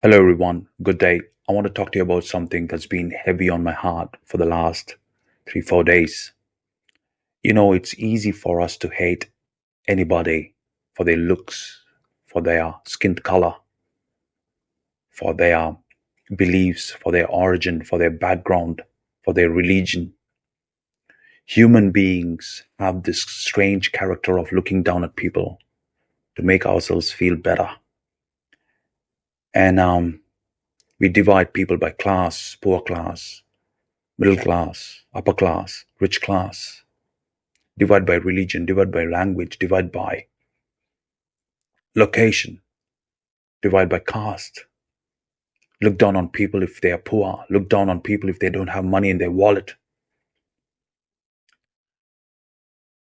Hello, everyone. Good day. I want to talk to you about something that's been heavy on my heart for the last 3, 4 days. It's easy for us to hate anybody for their looks, for their skin color, for their beliefs, for their origin, for their background, for their religion. Human beings have this strange character of looking down at people to make ourselves feel better. And we divide people by class, poor class, middle class, upper class, rich class, divide by religion, divide by language, divide by location, divide by caste, look down on people if they are poor, look down on people if they don't have money in their wallet.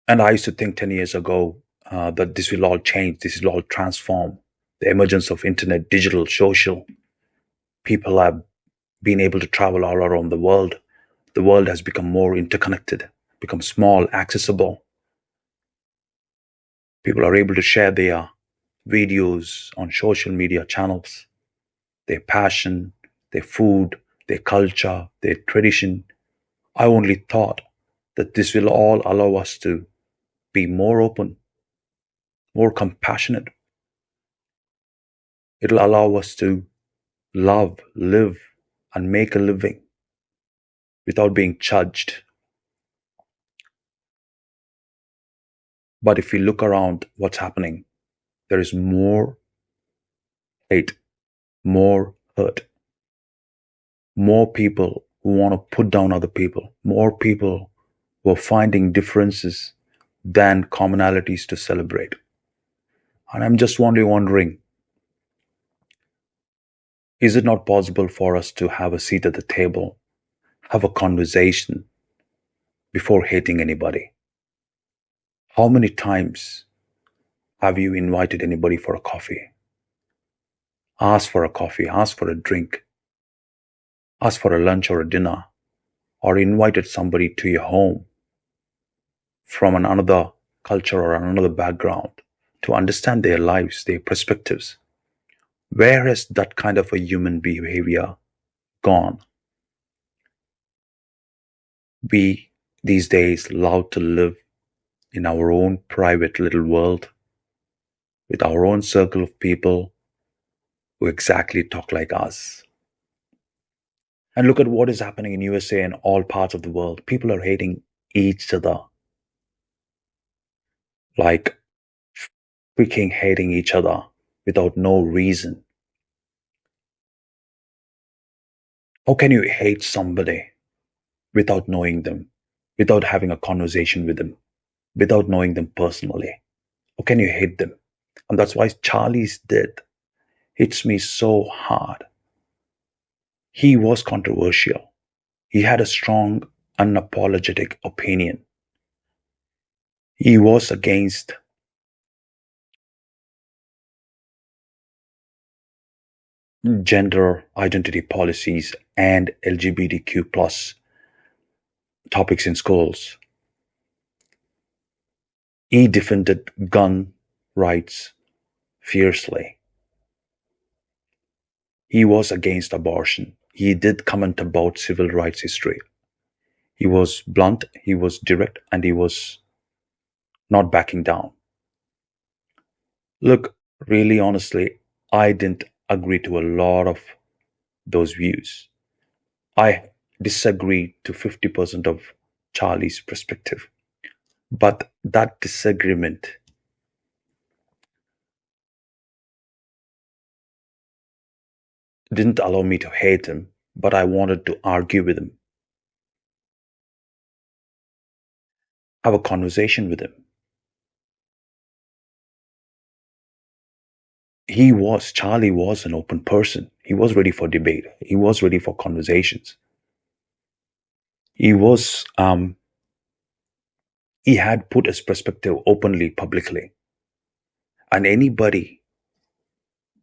And I used to think 10 years ago that this will all change, this will all transform. The emergence of internet, digital, social, people have been able to travel all around the world. The world has become more interconnected, become small, accessible. People are able to share their videos on social media channels, their passion, their food, their culture, their tradition. I only thought that this will all allow us to be more open, more compassionate. It'll allow us to love, live, and make a living without being judged. But if we look around what's happening, there is more hate, more hurt, more people who want to put down other people, more people who are finding differences than commonalities to celebrate. And I'm just wondering, is it not possible for us to have a seat at the table, have a conversation before hating anybody? How many times have you invited anybody for a coffee? Ask for a coffee, ask for a drink, ask for a lunch or a dinner, or invited somebody to your home from another culture or another background to understand their lives, their perspectives. Where has that kind of a human behavior gone? We these days love to live in our own private little world with our own circle of people who exactly talk like us. And look at what is happening in USA and all parts of the world. People are hating each other, like freaking hating each other without no reason. How can you hate somebody without knowing them, without having a conversation with them, without knowing them personally? How can you hate them? And that's why Charlie's death hits me so hard. He was controversial. He had a strong, unapologetic opinion. He was against gender identity policies and LGBTQ plus topics in schools. He defended gun rights fiercely. He was against abortion. He did comment about civil rights history. He was blunt, he was direct, and he was not backing down. Look, really honestly, I didn't agree to a lot of those views. I disagree to 50% of Charlie's perspective. But that disagreement didn't allow me to hate him, but I wanted to argue with him, have a conversation with him. Charlie was an open person. He was ready for debate. He was ready for conversations. He was, he had put his perspective openly, publicly. And anybody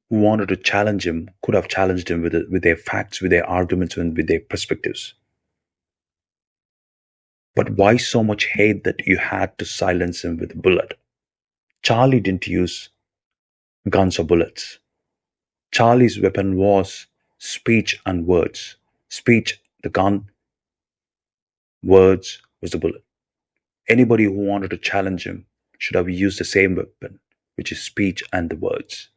who wanted to challenge him could have challenged him with their facts, with their arguments, and with their perspectives. But why so much hate that you had to silence him with a bullet? Charlie didn't use guns or bullets. Charlie's weapon was speech and words. Speech, the gun, words was the bullet. Anybody who wanted to challenge him should have used the same weapon, which is speech and the words.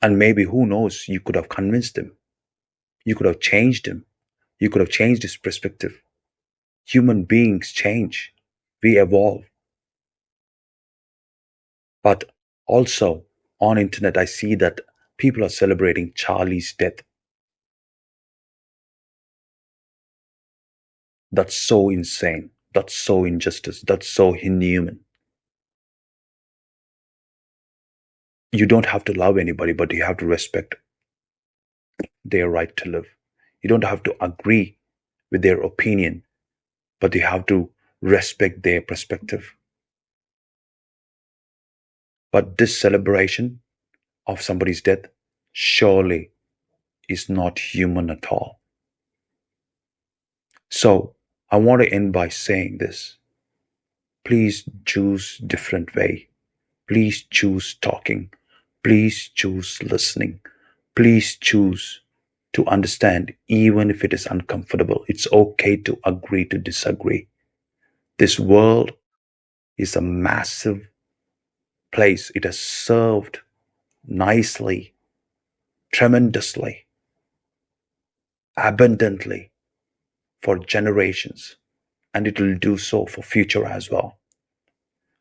And maybe, who knows, you could have convinced him. You could have changed him. You could have changed his perspective. Human beings change. We evolve. But also on internet, I see that people are celebrating Charlie's death. That's so insane. That's so injustice. That's so inhuman. You don't have to love anybody, but you have to respect their right to live. You don't have to agree with their opinion, but you have to respect their perspective. But this celebration of somebody's death surely is not human at all. So I want to end by saying this. Please choose different way. Please choose talking. Please choose listening. Please choose to understand, even if it is uncomfortable. It's okay to agree to disagree. This world is a massive place. It has served nicely, tremendously, abundantly for generations, and it will do so for future as well.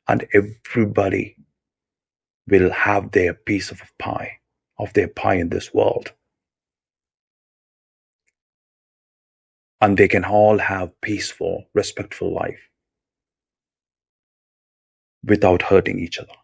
And everybody will have their piece of their pie in this world. And they can all have peaceful, respectful life without hurting each other.